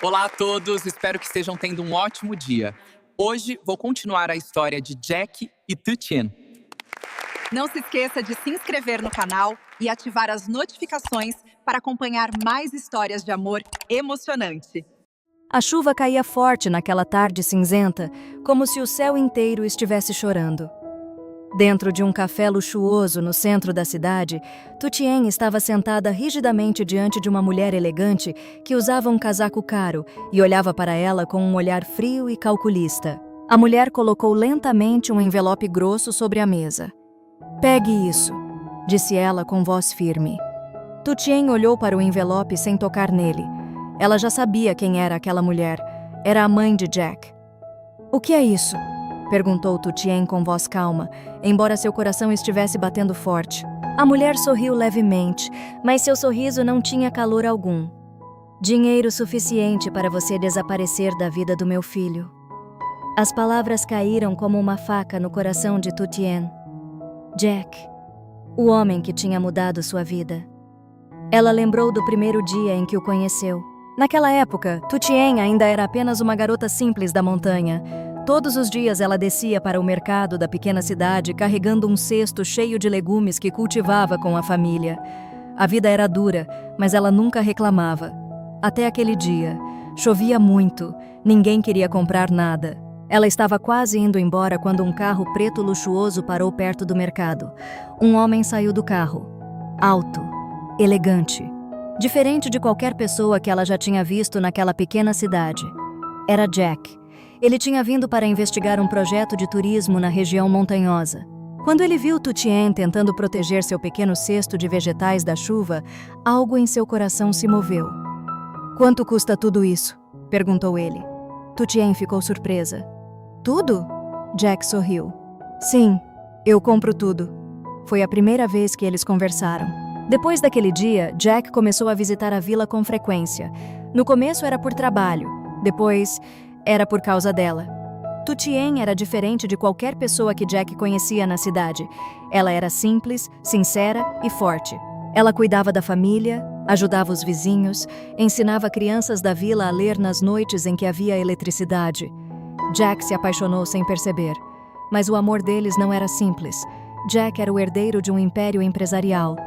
Olá a todos, espero que estejam tendo um ótimo dia. Hoje vou continuar a história de Jack e Tutien. Não se esqueça de se inscrever no canal e ativar as notificações para acompanhar mais histórias de amor emocionante. A chuva caía forte naquela tarde cinzenta, como se o céu inteiro estivesse chorando. Dentro de um café luxuoso no centro da cidade, Tutien estava sentada rigidamente diante de uma mulher elegante que usava um casaco caro e olhava para ela com um olhar frio e calculista. A mulher colocou lentamente um envelope grosso sobre a mesa. "Pegue isso", disse ela com voz firme. Tutien olhou para o envelope sem tocar nele. Ela já sabia quem era aquela mulher. Era a mãe de Jack. "O que é isso?", perguntou Tutien com voz calma, embora seu coração estivesse batendo forte. A mulher sorriu levemente, mas seu sorriso não tinha calor algum. "Dinheiro suficiente para você desaparecer da vida do meu filho." As palavras caíram como uma faca no coração de Tutien. Jack, o homem que tinha mudado sua vida. Ela lembrou do primeiro dia em que o conheceu. Naquela época, Tutien ainda era apenas uma garota simples da montanha. Todos os dias ela descia para o mercado da pequena cidade carregando um cesto cheio de legumes que cultivava com a família. A vida era dura, mas ela nunca reclamava. Até aquele dia. Chovia muito, ninguém queria comprar nada. Ela estava quase indo embora quando um carro preto luxuoso parou perto do mercado. Um homem saiu do carro. Alto, elegante. Diferente de qualquer pessoa que ela já tinha visto naquela pequena cidade. Era Jack. Ele tinha vindo para investigar um projeto de turismo na região montanhosa. Quando ele viu Tutien tentando proteger seu pequeno cesto de vegetais da chuva, algo em seu coração se moveu. "Quanto custa tudo isso?", perguntou ele. Tutien ficou surpresa. "Tudo?", Jack sorriu. "Sim, eu compro tudo." Foi a primeira vez que eles conversaram. Depois daquele dia, Jack começou a visitar a vila com frequência. No começo era por trabalho, depois era por causa dela. Tutien era diferente de qualquer pessoa que Jack conhecia na cidade. Ela era simples, sincera e forte. Ela cuidava da família, ajudava os vizinhos, ensinava crianças da vila a ler nas noites em que havia eletricidade. Jack se apaixonou sem perceber. Mas o amor deles não era simples. Jack era o herdeiro de um império empresarial.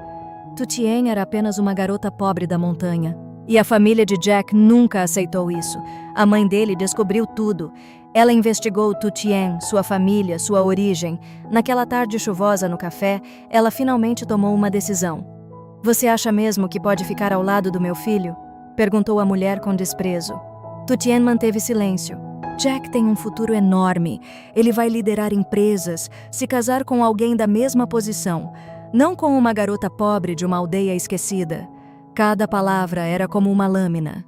Tutien era apenas uma garota pobre da montanha. E a família de Jack nunca aceitou isso. A mãe dele descobriu tudo. Ela investigou Tutien, sua família, sua origem. Naquela tarde chuvosa no café, ela finalmente tomou uma decisão. "Você acha mesmo que pode ficar ao lado do meu filho?", perguntou a mulher com desprezo. Tutien manteve silêncio. "Jack tem um futuro enorme. Ele vai liderar empresas, se casar com alguém da mesma posição. Não com uma garota pobre de uma aldeia esquecida." Cada palavra era como uma lâmina.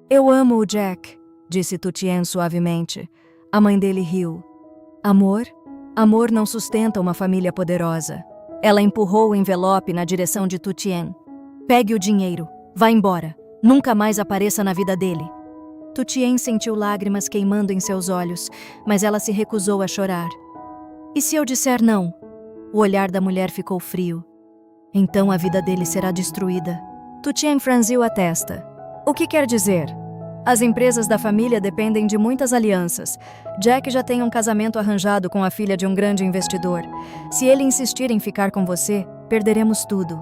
"Eu amo o Jack", disse Tutien suavemente. A mãe dele riu. "Amor? Amor não sustenta uma família poderosa." Ela empurrou o envelope na direção de Tutien. "Pegue o dinheiro. Vá embora. Nunca mais apareça na vida dele." Tutien sentiu lágrimas queimando em seus olhos, mas ela se recusou a chorar. "E se eu disser não?" O olhar da mulher ficou frio. "Então a vida dele será destruída." Tutien franziu a testa. "O que quer dizer?" "As empresas da família dependem de muitas alianças. Jack já tem um casamento arranjado com a filha de um grande investidor. Se ele insistir em ficar com você, perderemos tudo.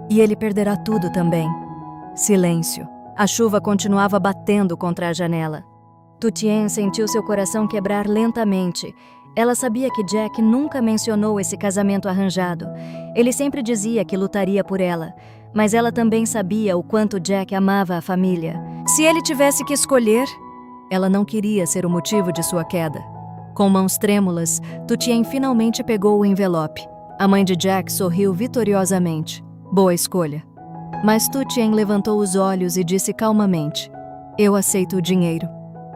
E ele perderá tudo também." Silêncio. A chuva continuava batendo contra a janela. Tutien sentiu seu coração quebrar lentamente. Ela sabia que Jack nunca mencionou esse casamento arranjado. Ele sempre dizia que lutaria por ela. Mas ela também sabia o quanto Jack amava a família. Se ele tivesse que escolher, ela não queria ser o motivo de sua queda. Com mãos trêmulas, Tutien finalmente pegou o envelope. A mãe de Jack sorriu vitoriosamente. "Boa escolha." Mas Tutien levantou os olhos e disse calmamente: "Eu aceito o dinheiro."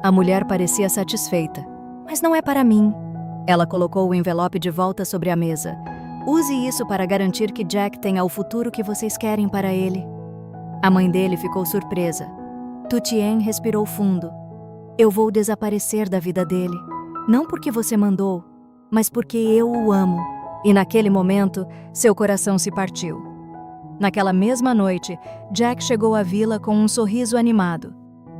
A mulher parecia satisfeita. "Mas não é para mim." Ela colocou o envelope de volta sobre a mesa. "Use isso para garantir que Jack tenha o futuro que vocês querem para ele." A mãe dele ficou surpresa. Tutien respirou fundo. "Eu vou desaparecer da vida dele. Não porque você mandou, mas porque eu o amo." E naquele momento, seu coração se partiu. Naquela mesma noite, Jack chegou à vila com um sorriso animado.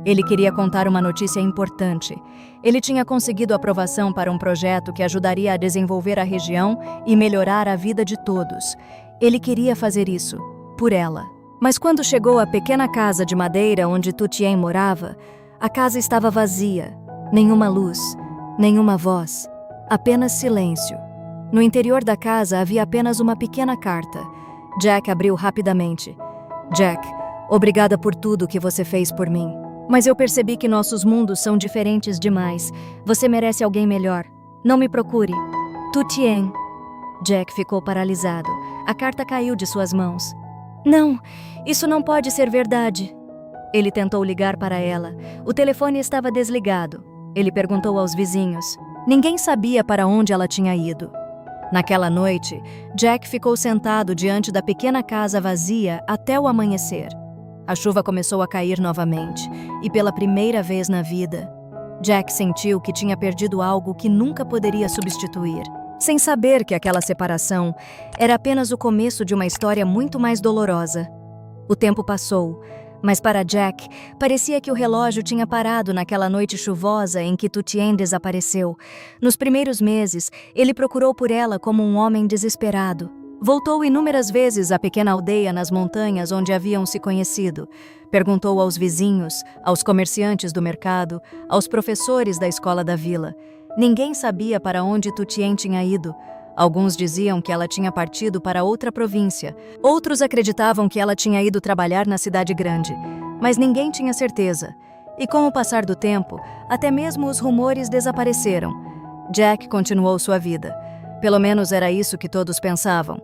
Ele queria contar uma notícia importante. Ele tinha conseguido aprovação para um projeto que ajudaria a desenvolver a região e melhorar a vida de todos. Ele queria fazer isso, por ela. Mas quando chegou à pequena casa de madeira onde Tu Tien morava, a casa estava vazia. Nenhuma luz, nenhuma voz, apenas silêncio. No interior da casa havia apenas uma pequena carta. Jack abriu rapidamente. Jack, obrigada por tudo que você fez por mim. Mas eu percebi que nossos mundos são diferentes demais. Você merece alguém melhor. Não me procure. Tu Tien. Jack ficou paralisado. A carta caiu de suas mãos. Não, isso não pode ser verdade. Ele tentou ligar para ela. O telefone estava desligado. Ele perguntou aos vizinhos. Ninguém sabia para onde ela tinha ido. Naquela noite, Jack ficou sentado diante da pequena casa vazia até o amanhecer. A chuva começou a cair novamente, e pela primeira vez na vida, Jack sentiu que tinha perdido algo que nunca poderia substituir, sem saber que aquela separação era apenas o começo de uma história muito mais dolorosa. O tempo passou, mas para Jack, parecia que o relógio tinha parado naquela noite chuvosa em que Tu Tien desapareceu. Nos primeiros meses, ele procurou por ela como um homem desesperado. Voltou inúmeras vezes à pequena aldeia nas montanhas onde haviam se conhecido. Perguntou aos vizinhos, aos comerciantes do mercado, aos professores da escola da vila. Ninguém sabia para onde Tu Tien tinha ido. Alguns diziam que ela tinha partido para outra província. Outros acreditavam que ela tinha ido trabalhar na cidade grande. Mas ninguém tinha certeza. E com o passar do tempo, até mesmo os rumores desapareceram. Jack continuou sua vida. Pelo menos era isso que todos pensavam.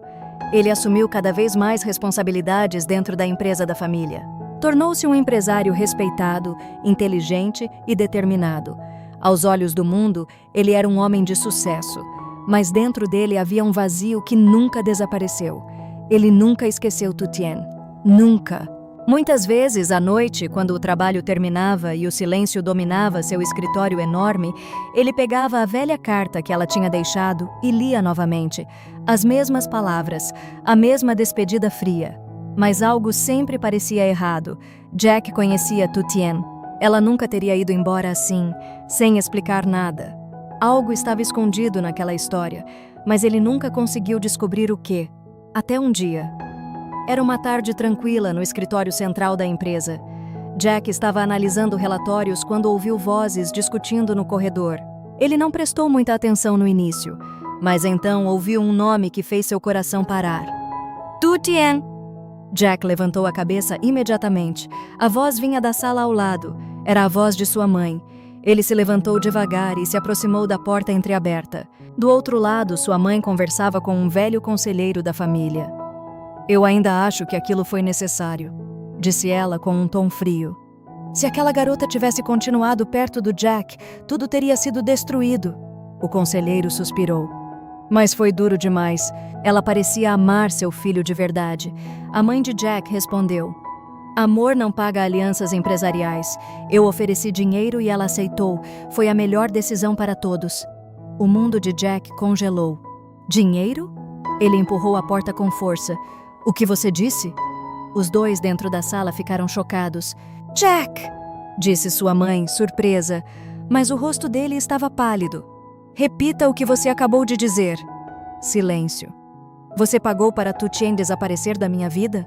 Ele assumiu cada vez mais responsabilidades dentro da empresa da família. Tornou-se um empresário respeitado, inteligente e determinado. Aos olhos do mundo, ele era um homem de sucesso. Mas dentro dele havia um vazio que nunca desapareceu. Ele nunca esqueceu Tu Tien. Nunca. Muitas vezes, à noite, quando o trabalho terminava e o silêncio dominava seu escritório enorme, ele pegava a velha carta que ela tinha deixado e lia novamente. As mesmas palavras, a mesma despedida fria. Mas algo sempre parecia errado. Jack conhecia Tu Tien. Ela nunca teria ido embora assim, sem explicar nada. Algo estava escondido naquela história, mas ele nunca conseguiu descobrir o quê. Até um dia. Era uma tarde tranquila no escritório central da empresa. Jack estava analisando relatórios quando ouviu vozes discutindo no corredor. Ele não prestou muita atenção no início, mas então ouviu um nome que fez seu coração parar. Tu Tien! Jack levantou a cabeça imediatamente. A voz vinha da sala ao lado. Era a voz de sua mãe. Ele se levantou devagar e se aproximou da porta entreaberta. Do outro lado, sua mãe conversava com um velho conselheiro da família. Eu ainda acho que aquilo foi necessário, disse ela com um tom frio. Se aquela garota tivesse continuado perto do Jack, tudo teria sido destruído. O conselheiro suspirou. Mas foi duro demais. Ela parecia amar seu filho de verdade. A mãe de Jack respondeu. Amor não paga alianças empresariais. Eu ofereci dinheiro e ela aceitou. Foi a melhor decisão para todos. O mundo de Jack congelou. Dinheiro? Ele empurrou a porta com força. O que você disse? Os dois dentro da sala ficaram chocados. Jack! Disse sua mãe, surpresa, mas o rosto dele estava pálido. Repita o que você acabou de dizer. Silêncio. Você pagou para Tu Tien desaparecer da minha vida?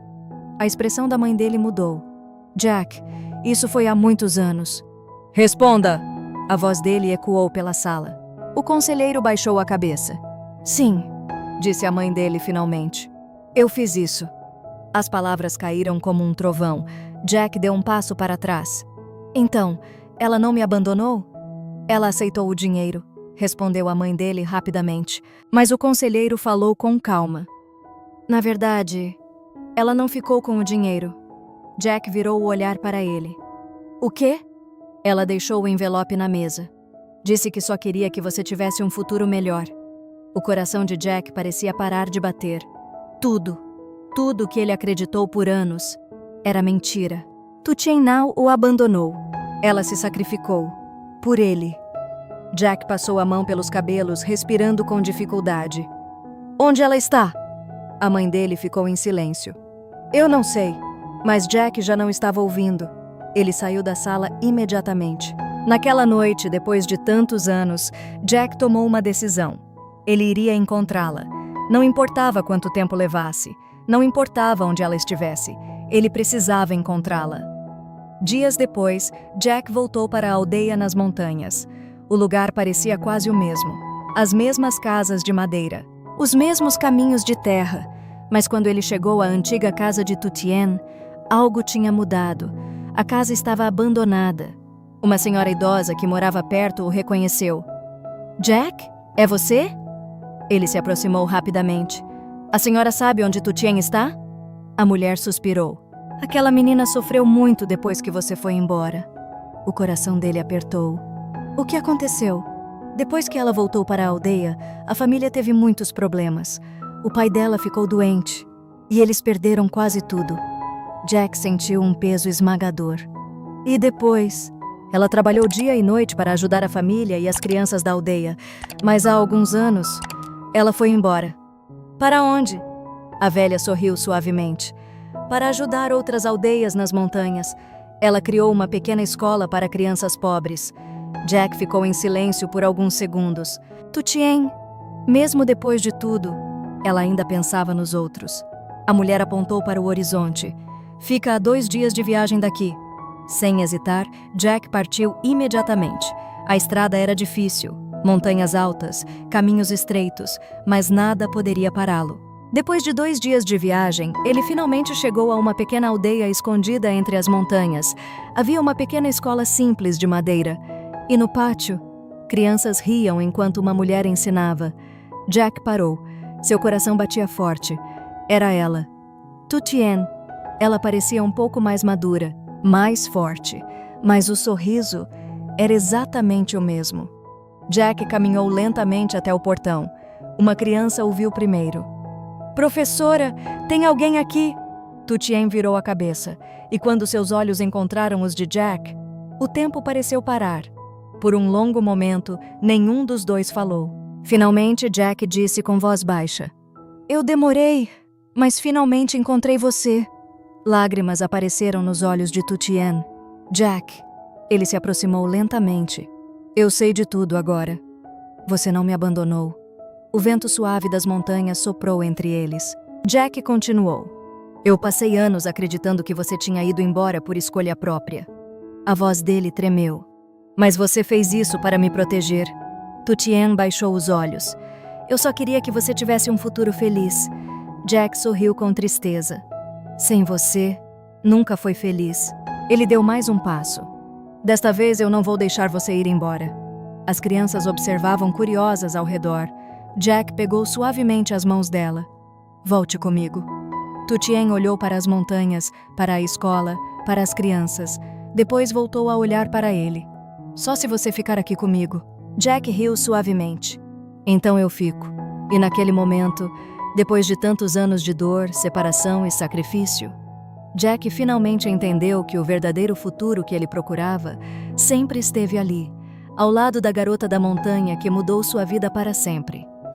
A expressão da mãe dele mudou. Jack, isso foi há muitos anos. Responda! A voz dele ecoou pela sala. O conselheiro baixou a cabeça. Sim, disse a mãe dele finalmente. Eu fiz isso. As palavras caíram como um trovão. Jack deu um passo para trás. Então, ela não me abandonou? Ela aceitou o dinheiro, respondeu a mãe dele rapidamente. Mas o conselheiro falou com calma. Na verdade, ela não ficou com o dinheiro. Jack virou o olhar para ele. O quê? Ela deixou o envelope na mesa. Disse que só queria que você tivesse um futuro melhor. O coração de Jack parecia parar de bater. Tudo que ele acreditou por anos, era mentira. Tu Tien Nao o abandonou. Ela se sacrificou. Por ele. Jack passou a mão pelos cabelos, respirando com dificuldade. Onde ela está? A mãe dele ficou em silêncio. Eu não sei, mas Jack já não estava ouvindo. Ele saiu da sala imediatamente. Naquela noite, depois de tantos anos, Jack tomou uma decisão. Ele iria encontrá-la. Não importava quanto tempo levasse. Não importava onde ela estivesse. Ele precisava encontrá-la. Dias depois, Jack voltou para a aldeia nas montanhas. O lugar parecia quase o mesmo. As mesmas casas de madeira. Os mesmos caminhos de terra. Mas quando ele chegou à antiga casa de Tutien, algo tinha mudado. A casa estava abandonada. Uma senhora idosa que morava perto o reconheceu. Jack, é você? Ele se aproximou rapidamente. A senhora sabe onde Tutien está? A mulher suspirou. Aquela menina sofreu muito depois que você foi embora. O coração dele apertou. O que aconteceu? Depois que ela voltou para a aldeia, a família teve muitos problemas. O pai dela ficou doente e eles perderam quase tudo. Jack sentiu um peso esmagador. E depois, ela trabalhou dia e noite para ajudar a família e as crianças da aldeia, mas há alguns anos, ela foi embora. Para onde? A velha sorriu suavemente. Para ajudar outras aldeias nas montanhas. Ela criou uma pequena escola para crianças pobres. Jack ficou em silêncio por alguns segundos. Tutien, mesmo depois de tudo, ela ainda pensava nos outros. A mulher apontou para o horizonte. Fica a 2 dias de viagem daqui. Sem hesitar, Jack partiu imediatamente. A estrada era difícil, montanhas altas, caminhos estreitos, mas nada poderia pará-lo. Depois de 2 dias de viagem, ele finalmente chegou a uma pequena aldeia escondida entre as montanhas. Havia uma pequena escola simples de madeira. E no pátio, crianças riam enquanto uma mulher ensinava. Jack parou. Seu coração batia forte. Era ela. Tutien. Ela parecia um pouco mais madura, mais forte, mas o sorriso era exatamente o mesmo. Jack caminhou lentamente até o portão. Uma criança o viu primeiro. Professora, tem alguém aqui? Tutien virou a cabeça, e quando seus olhos encontraram os de Jack, o tempo pareceu parar. Por um longo momento, nenhum dos dois falou. Finalmente, Jack disse com voz baixa. Eu demorei, mas finalmente encontrei você. Lágrimas apareceram nos olhos de Tutien. Jack, ele se aproximou lentamente. Eu sei de tudo agora. Você não me abandonou. O vento suave das montanhas soprou entre eles. Jack continuou. Eu passei anos acreditando que você tinha ido embora por escolha própria. A voz dele tremeu. Mas você fez isso para me proteger. Tutien baixou os olhos. Eu só queria que você tivesse um futuro feliz. Jack sorriu com tristeza. Sem você, nunca foi feliz. Ele deu mais um passo. Desta vez eu não vou deixar você ir embora. As crianças observavam curiosas ao redor. Jack pegou suavemente as mãos dela. Volte comigo. Tutien olhou para as montanhas, para a escola, para as crianças. Depois voltou a olhar para ele. Só se você ficar aqui comigo. Jack riu suavemente. Então eu fico. E naquele momento, depois de tantos anos de dor, separação e sacrifício, Jack finalmente entendeu que o verdadeiro futuro que ele procurava sempre esteve ali, ao lado da garota da montanha que mudou sua vida para sempre.